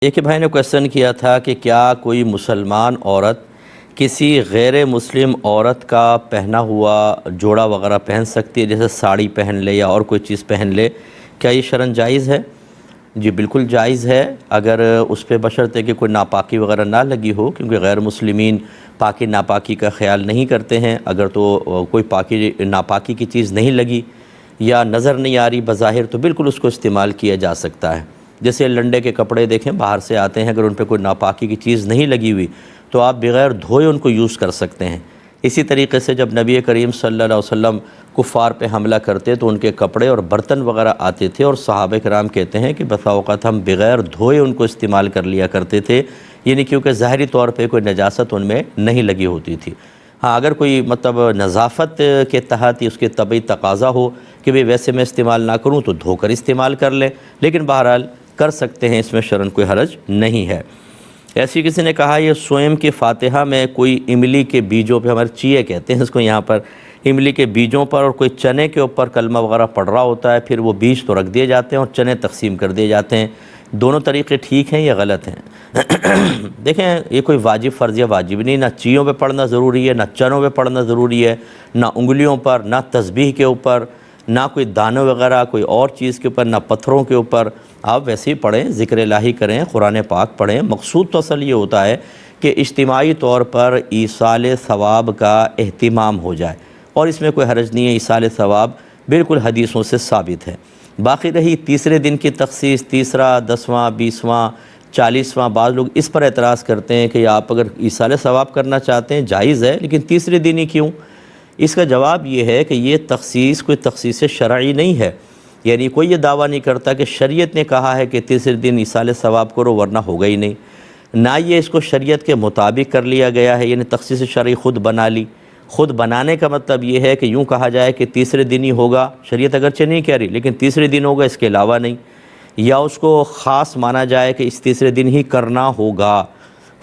ایک بھائی نے کویشچن کیا تھا کہ کیا کوئی مسلمان عورت کسی غیر مسلم عورت کا پہنا ہوا جوڑا وغیرہ پہن سکتی ہے، جیسے ساڑی پہن لے یا اور کوئی چیز پہن لے؟ کیا یہ شرعاً جائز ہے؟ جی بالکل جائز ہے، اگر اس پہ بشرطے کہ کوئی ناپاکی وغیرہ نہ لگی ہو، کیونکہ غیر مسلمین پاکی ناپاکی کا خیال نہیں کرتے ہیں۔ اگر تو کوئی ناپاکی کی چیز نہیں لگی یا نظر نہیں آ رہی بظاہر، تو بالکل اس کو استعمال کیا جا سکتا ہے۔ جیسے لنڈے کے کپڑے دیکھیں باہر سے آتے ہیں، اگر ان پہ کوئی ناپاکی کی چیز نہیں لگی ہوئی تو آپ بغیر دھوئے ان کو یوز کر سکتے ہیں۔ اسی طریقے سے جب نبی کریم صلی اللہ علیہ وسلم کفار پہ حملہ کرتے تو ان کے کپڑے اور برتن وغیرہ آتے تھے، اور صحابہ کرام کہتے ہیں کہ بسا اوقات ہم بغیر دھوئے ان کو استعمال کر لیا کرتے تھے، یعنی کیونکہ ظاہری طور پہ کوئی نجاست ان میں نہیں لگی ہوتی تھی۔ ہاں اگر کوئی نظافت کے تحت اس کے طبعی تقاضا ہو کہ ویسے میں استعمال نہ کروں تو دھو کر استعمال کر لیں، لیکن بہرحال کر سکتے ہیں، اس میں شرعاً کوئی حرج نہیں ہے۔ ایسی کسی نے کہا یہ سوئم کے فاتحہ میں کوئی املی کے بیجوں پہ، ہمارے چیئے کہتے ہیں اس کو یہاں پر، املی کے بیجوں پر اور کوئی چنے کے اوپر کلمہ وغیرہ پڑھ رہا ہوتا ہے، پھر وہ بیج تو رکھ دیے جاتے ہیں اور چنے تقسیم کر دیے جاتے ہیں۔ دونوں طریقے ٹھیک ہیں یا غلط ہیں؟ دیکھیں یہ کوئی واجب فرض یا واجب نہیں، نہ چیوں پہ پڑھنا ضروری ہے، نہ چنوں پہ پڑھنا ضروری ہے، نہ انگلیوں پر، نہ تسبیح کے اوپر، نہ کوئی دانوں وغیرہ کوئی اور چیز کے اوپر، نہ پتھروں کے اوپر۔ آپ ویسے ہی پڑھیں، ذکر الہی کریں، قرآن پاک پڑھیں۔ مقصود تو اصل یہ ہوتا ہے کہ اجتماعی طور پر ایصال ثواب کا اہتمام ہو جائے، اور اس میں کوئی حرج نہیں ہے، ایصال ثواب بالکل حدیثوں سے ثابت ہے۔ باقی رہی تیسرے دن کی تخصیص، تیسرا، 10واں، 20واں، 40واں، بعض لوگ اس پر اعتراض کرتے ہیں کہ آپ اگر ایصال ثواب کرنا چاہتے ہیں جائز ہے، لیکن تیسرے دن ہی کیوں؟ اس کا جواب یہ ہے کہ یہ تخصیص کوئی تخصیص شرعی نہیں ہے، یعنی کوئی یہ دعویٰ نہیں کرتا کہ شریعت نے کہا ہے کہ تیسرے دن ایصال ثواب کرو ورنہ ہوگا ہی نہیں، نہ یہ اس کو شریعت کے مطابق کر لیا گیا ہے، یعنی تخصیص شرعی خود بنا لی۔ خود بنانے کا مطلب یہ ہے کہ یوں کہا جائے کہ تیسرے دن ہی ہوگا، شریعت اگرچہ نہیں کہہ رہی لیکن تیسرے دن ہوگا، اس کے علاوہ نہیں، یا اس کو خاص مانا جائے کہ اس تیسرے دن ہی کرنا ہوگا،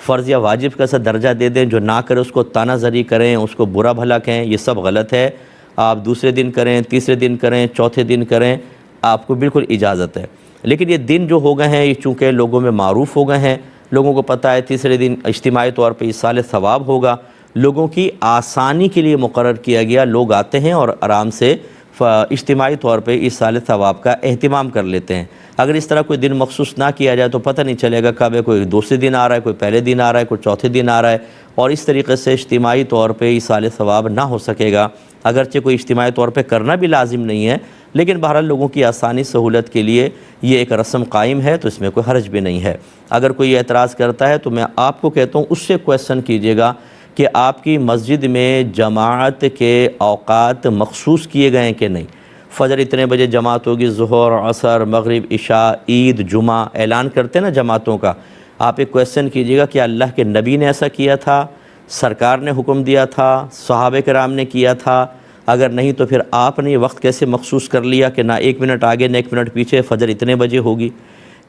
فرض یا واجب کا ایسا درجہ دے دیں، جو نہ کرے اس کو طعنہ زنی کریں، اس کو برا بھلا کہیں، یہ سب غلط ہے۔ آپ دوسرے دن کریں، تیسرے دن کریں، چوتھے دن کریں، آپ کو بالکل اجازت ہے۔ لیکن یہ دن جو ہو گئے ہیں، یہ چونکہ لوگوں میں معروف ہو گئے ہیں، لوگوں کو پتہ ہے تیسرے دن اجتماعی طور پہ ایصال ثواب ہوگا، لوگوں کی آسانی کے لیے مقرر کیا گیا، لوگ آتے ہیں اور آرام سے اجتماعی طور پہ ایصال ثواب کا اہتمام کر لیتے ہیں۔ اگر اس طرح کوئی دن مخصوص نہ کیا جائے تو پتہ نہیں چلے گا کب ہے، کوئی دوسرے دن آ رہا ہے، کوئی پہلے دن آ رہا ہے، کوئی چوتھے دن آ رہا ہے، اور اس طریقے سے اجتماعی طور پہ ایصال ثواب نہ ہو سکے گا، اگرچہ کوئی اجتماعی طور پہ کرنا بھی لازم نہیں ہے، لیکن بہرحال لوگوں کی آسانی سہولت کے لیے یہ ایک رسم قائم ہے، تو اس میں کوئی حرج بھی نہیں ہے۔ اگر کوئی اعتراض کرتا ہے تو میں آپ کو کہتا ہوں اس سے کویشچن کیجئے گا کہ آپ کی مسجد میں جماعت کے اوقات مخصوص کیے گئے ہیں کہ نہیں؟ فجر اتنے بجے جماعت ہوگی، ظہر، عصر، مغرب، عشاء، عید، جمعہ اعلان کرتے ہیں نا جماعتوں کا۔ آپ ایک کویشچن کیجئے گا کہ اللہ کے نبی نے ایسا کیا تھا، سرکار نے حکم دیا تھا، صحابہ کرام نے کیا تھا؟ اگر نہیں تو پھر آپ نے یہ وقت کیسے مخصوص کر لیا کہ نہ 1 منٹ آگے نہ 1 منٹ پیچھے، فجر اتنے بجے ہوگی؟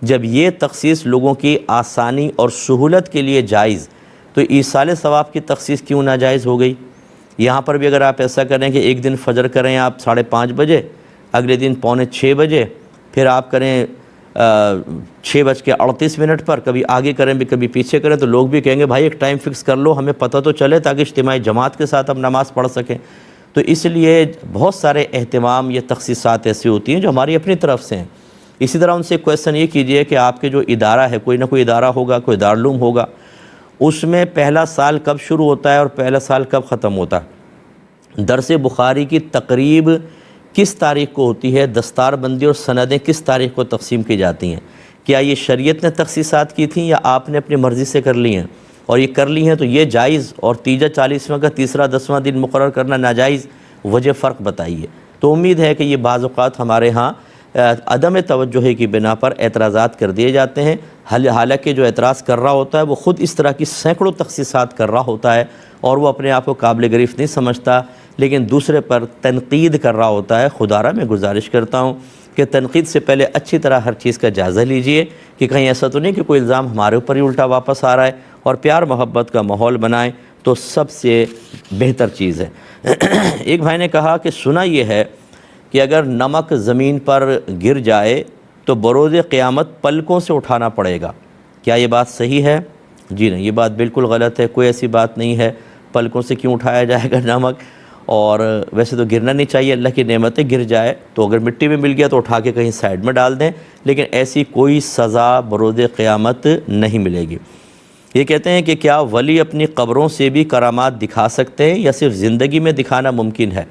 جب یہ تخصیص لوگوں کی آسانی اور سہولت کے لیے جائز، تو ایصال ثواب کی تخصیص کیوں ناجائز ہو گئی؟ یہاں پر بھی اگر آپ ایسا کریں کہ ایک دن فجر کریں آپ 5:30 بجے، اگلے دن 5:45 بجے، پھر آپ کریں 6:38 پر، کبھی آگے کریں بھی کبھی پیچھے کریں، تو لوگ بھی کہیں گے بھائی ایک ٹائم فکس کر لو، ہمیں پتہ تو چلے تاکہ اجتماعی جماعت کے ساتھ ہم نماز پڑھ سکیں۔ تو اس لیے بہت سارے اہتمام یہ تخصیصات ایسی ہوتی ہیں جو ہماری اپنی طرف سے ہیں۔ اسی طرح ان سے کویشچن یہ کیجئے کہ آپ کے جو ادارہ ہے، کوئی نہ کوئی ادارہ ہوگا، کوئی دارالعلوم ہوگا، اس میں پہلا سال کب شروع ہوتا ہے اور پہلا سال کب ختم ہوتا ہے؟ درس بخاری کی تقریب کس تاریخ کو ہوتی ہے؟ دستار بندی اور سندیں کس تاریخ کو تقسیم کی جاتی ہیں؟ کیا یہ شریعت نے تخصیصات کی تھیں یا آپ نے اپنی مرضی سے کر لی ہیں؟ اور یہ کر لی ہیں تو یہ جائز، اور تیجا 40واں کا تیسرا 10واں دن مقرر کرنا ناجائز؟ وجہ فرق بتائیے۔ تو امید ہے کہ یہ بعض اوقات ہمارے ہاں عدم توجہ کی بنا پر اعتراضات کر دیے جاتے ہیں، حالانکہ جو اعتراض کر رہا ہوتا ہے وہ خود اس طرح کی سینکڑوں تخصیصات کر رہا ہوتا ہے، اور وہ اپنے آپ کو قابل گرفت نہیں سمجھتا، لیکن دوسرے پر تنقید کر رہا ہوتا ہے۔ خدارہ میں گزارش کرتا ہوں کہ تنقید سے پہلے اچھی طرح ہر چیز کا جائزہ لیجئے کہ کہیں ایسا تو نہیں کہ کوئی الزام ہمارے اوپر ہی الٹا واپس آ رہا ہے، اور پیار محبت کا ماحول بنائیں تو سب سے بہتر چیز ہے۔ ایک بھائی نے کہا کہ سنا یہ ہے کہ اگر نمک زمین پر گر جائے تو بروز قیامت پلکوں سے اٹھانا پڑے گا، کیا یہ بات صحیح ہے؟ جی نہیں، یہ بات بالکل غلط ہے، کوئی ایسی بات نہیں ہے۔ پلکوں سے کیوں اٹھایا جائے گا نمک؟ اور ویسے تو گرنا نہیں چاہیے، اللہ کی نعمتیں گر جائے تو اگر مٹی میں مل گیا تو اٹھا کے کہیں سائیڈ میں ڈال دیں، لیکن ایسی کوئی سزا بروز قیامت نہیں ملے گی۔ یہ کہتے ہیں کہ کیا ولی اپنی قبروں سے بھی کرامات دکھا سکتے ہیں یا صرف زندگی میں دکھانا ممکن ہے؟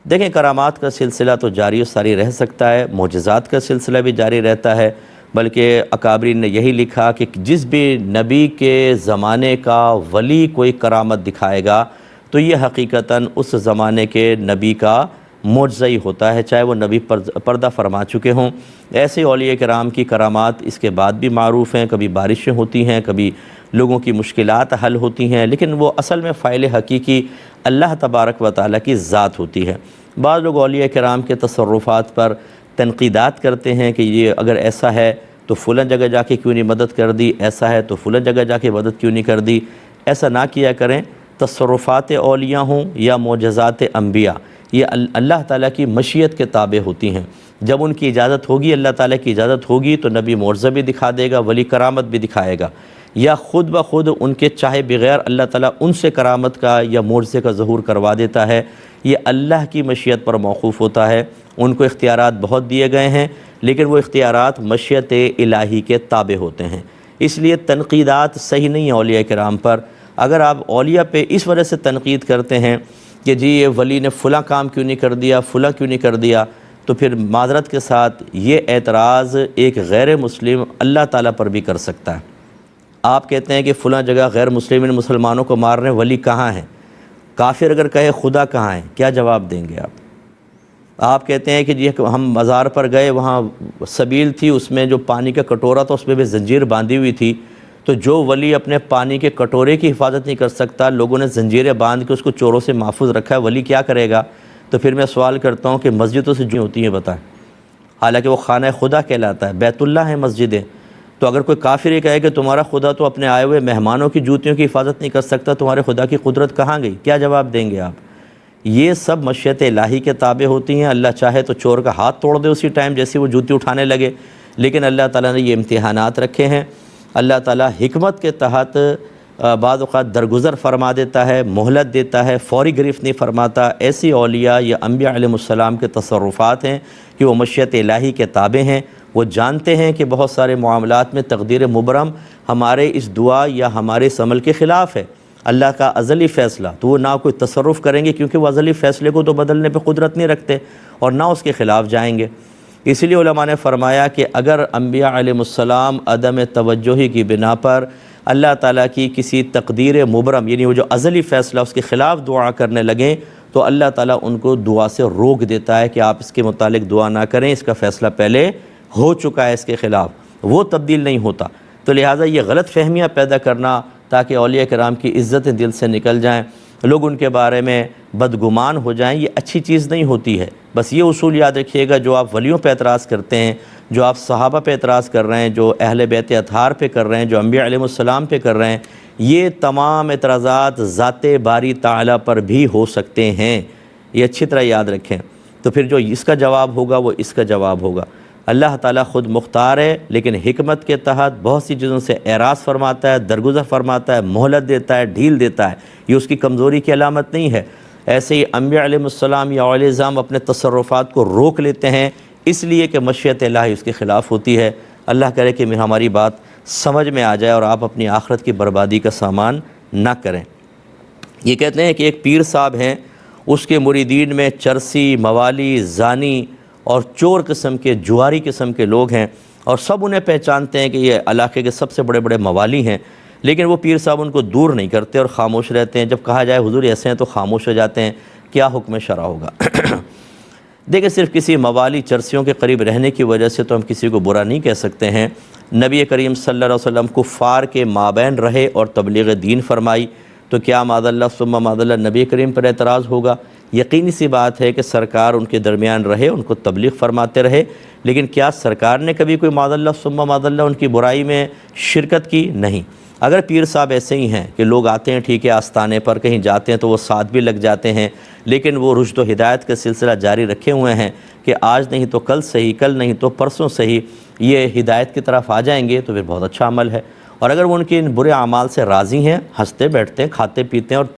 دیکھیں، کرامات کا سلسلہ تو جاری و ساری رہ سکتا ہے، معجزات کا سلسلہ بھی جاری رہتا ہے، بلکہ اکابرین نے یہی لکھا کہ جس بھی نبی کے زمانے کا ولی کوئی کرامت دکھائے گا تو یہ حقیقتاً اس زمانے کے نبی کا معجزہ ہی ہوتا ہے، چاہے وہ نبی پردہ فرما چکے ہوں۔ ایسے اولیاء کرام کی کرامات اس کے بعد بھی معروف ہیں، کبھی بارشیں ہوتی ہیں، کبھی لوگوں کی مشکلات حل ہوتی ہیں، لیکن وہ اصل میں فاعل حقیقی اللہ تبارک و تعالیٰ کی ذات ہوتی ہے۔ بعض لوگ اولیاء کرام کے تصرفات پر تنقیدات کرتے ہیں کہ یہ اگر ایسا ہے تو فلاں جگہ جا کے کیوں نہیں مدد کر دی، ایسا ہے تو فلاں جگہ جا کے مدد کیوں نہیں کر دی۔ ایسا نہ کیا کریں۔ تصرفات اولیاء ہوں یا معجزات انبیاء، یہ اللہ تعالیٰ کی مشیت کے تابع ہوتی ہیں۔ جب ان کی اجازت ہوگی، اللہ تعالیٰ کی اجازت ہوگی تو نبی معجزہ بھی دکھا دے گا، ولی کرامت بھی دکھائے گا، یا خود بخود ان کے چاہے بغیر اللہ تعالیٰ ان سے کرامت کا یا معجزے کا ظہور کروا دیتا ہے۔ یہ اللہ کی مشیت پر موقوف ہوتا ہے۔ ان کو اختیارات بہت دیے گئے ہیں، لیکن وہ اختیارات مشیت الہی کے تابع ہوتے ہیں۔ اس لیے تنقیدات صحیح نہیں ہیں اولیاء کرام پر۔ اگر آپ اولیاء پہ اس وجہ سے تنقید کرتے ہیں کہ جی یہ ولی نے فلاں کام کیوں نہیں کر دیا، فلاں کیوں نہیں کر دیا، تو پھر معذرت کے ساتھ یہ اعتراض ایک غیر مسلم اللہ تعالیٰ پر بھی کر سکتا ہے۔ آپ کہتے ہیں کہ فلاں جگہ غیر مسلمین مسلمانوں کو مار رہے ہیں، ولی کہاں ہیں؟ کافر اگر کہے خدا کہاں ہے، کیا جواب دیں گے آپ؟ آپ کہتے ہیں کہ جی ہم مزار پر گئے، وہاں سبیل تھی، اس میں جو پانی کا کٹورا تھا اس میں بھی زنجیر باندھی ہوئی تھی، تو جو ولی اپنے پانی کے کٹورے کی حفاظت نہیں کر سکتا، لوگوں نے زنجیریں باندھ کے اس کو چوروں سے محفوظ رکھا ہے، ولی کیا کرے گا؟ تو پھر میں سوال کرتا ہوں کہ مسجدوں سے جو ہوتی ہیں بتائیں، حالانکہ وہ خانہ خدا کہلاتا ہے، بیت اللہ ہے مسجدیں، تو اگر کوئی کافر یہ کہے کہ تمہارا خدا تو اپنے آئے ہوئے مہمانوں کی جوتیوں کی حفاظت نہیں کر سکتا، تمہارے خدا کی قدرت کہاں گئی؟ کیا جواب دیں گے آپ؟ یہ سب مشیت الہی کے تابع ہوتی ہیں۔ اللہ چاہے تو چور کا ہاتھ توڑ دے اسی ٹائم جیسے وہ جوتی اٹھانے لگے، لیکن اللہ تعالیٰ نے یہ امتحانات رکھے ہیں۔ اللہ تعالیٰ حکمت کے تحت بعض اوقات درگزر فرما دیتا ہے، مہلت دیتا ہے، فوری گرفت نہیں فرماتا۔ ایسی اولیاء یا انبیاء علیہ السلام کے تصرفات ہیں کہ وہ مشیت الہی کے تابع ہیں۔ وہ جانتے ہیں کہ بہت سارے معاملات میں تقدیر مبرم ہمارے اس دعا یا ہمارے اس عمل کے خلاف ہے، اللہ کا ازلی فیصلہ، تو وہ نہ کوئی تصرف کریں گے کیونکہ وہ ازلی فیصلے کو تو بدلنے پہ قدرت نہیں رکھتے، اور نہ اس کے خلاف جائیں گے۔ اسی لیے علماء نے فرمایا کہ اگر انبیاء علیہ السلام عدم توجہی کی بنا پر اللہ تعالیٰ کی کسی تقدیر مبرم، یعنی وہ جو ازلی فیصلہ اس کے خلاف دعا کرنے لگیں، تو اللہ تعالیٰ ان کو دعا سے روک دیتا ہے کہ آپ اس کے متعلق دعا نہ کریں، اس کا فیصلہ پہلے ہو چکا ہے، اس کے خلاف وہ تبدیل نہیں ہوتا۔ تو لہٰذا یہ غلط فہمیاں پیدا کرنا تاکہ اولیاء کرام کی عزتیں دل سے نکل جائیں، لوگ ان کے بارے میں بدگمان ہو جائیں، یہ اچھی چیز نہیں ہوتی ہے۔ بس یہ اصول یاد رکھیے گا، جو آپ ولیوں پہ اعتراض کرتے ہیں، جو آپ صحابہ پہ اعتراض کر رہے ہیں، جو اہل بیت اطہار پہ کر رہے ہیں، جو انبیاء علیہ السلام پہ کر رہے ہیں، یہ تمام اعتراضات ذات باری تعالیٰ پر بھی ہو سکتے ہیں۔ یہ اچھی طرح یاد رکھیں۔ تو پھر جو اس کا جواب ہوگا وہ اس کا جواب ہوگا۔ اللہ تعالیٰ خود مختار ہے، لیکن حکمت کے تحت بہت سی چیزوں سے اعراض فرماتا ہے، درگزر فرماتا ہے، مہلت دیتا ہے، ڈھیل دیتا ہے۔ یہ اس کی کمزوری کی علامت نہیں ہے۔ ایسے ہی انبیاء علیہ السلام یا اولیاء اعظام اپنے تصرفات کو روک لیتے ہیں اس لیے کہ مشیت الہی اس کے خلاف ہوتی ہے۔ اللہ کرے کہ ہماری بات سمجھ میں آ جائے اور آپ اپنی آخرت کی بربادی کا سامان نہ کریں۔ یہ کہتے ہیں کہ ایک پیر صاحب ہیں، اس کے مریدین میں چرسی، موالی، زانی اور چور قسم کے، جواری قسم کے لوگ ہیں، اور سب انہیں پہچانتے ہیں کہ یہ علاقے کے سب سے بڑے بڑے موالی ہیں، لیکن وہ پیر صاحب ان کو دور نہیں کرتے اور خاموش رہتے ہیں۔ جب کہا جائے حضور ایسے ہیں تو خاموش ہو جاتے ہیں۔ کیا حکم شرع ہوگا؟ دیکھیں، صرف کسی موالی چرسیوں کے قریب رہنے کی وجہ سے تو ہم کسی کو برا نہیں کہہ سکتے ہیں۔ نبی کریم صلی اللہ علیہ وسلم کفار کے مابین رہے اور تبلیغ دین فرمائی، تو کیا معاذ اللہ ثم معاذ اللہ نبی کریم پر اعتراض ہوگا؟ یقینی سی بات ہے کہ سرکار ان کے درمیان رہے، ان کو تبلیغ فرماتے رہے، لیکن کیا سرکار نے کبھی کوئی معاذ اللہ ثم معاذ اللہ ان کی برائی میں شرکت کی؟ نہیں۔ اگر پیر صاحب ایسے ہی ہیں کہ لوگ آتے ہیں، ٹھیک ہے، آستانے پر کہیں جاتے ہیں تو وہ ساتھ بھی لگ جاتے ہیں، لیکن وہ رشد و ہدایت کا سلسلہ جاری رکھے ہوئے ہیں کہ آج نہیں تو کل صحیح، کل نہیں تو پرسوں صحیح یہ ہدایت کی طرف آ جائیں گے، تو پھر بہت اچھا عمل ہے۔ اور اگر وہ ان کے ان برے اعمال سے راضی ہیں، ہنستے بیٹھتے ہیں، کھاتے پیتے ہیں اور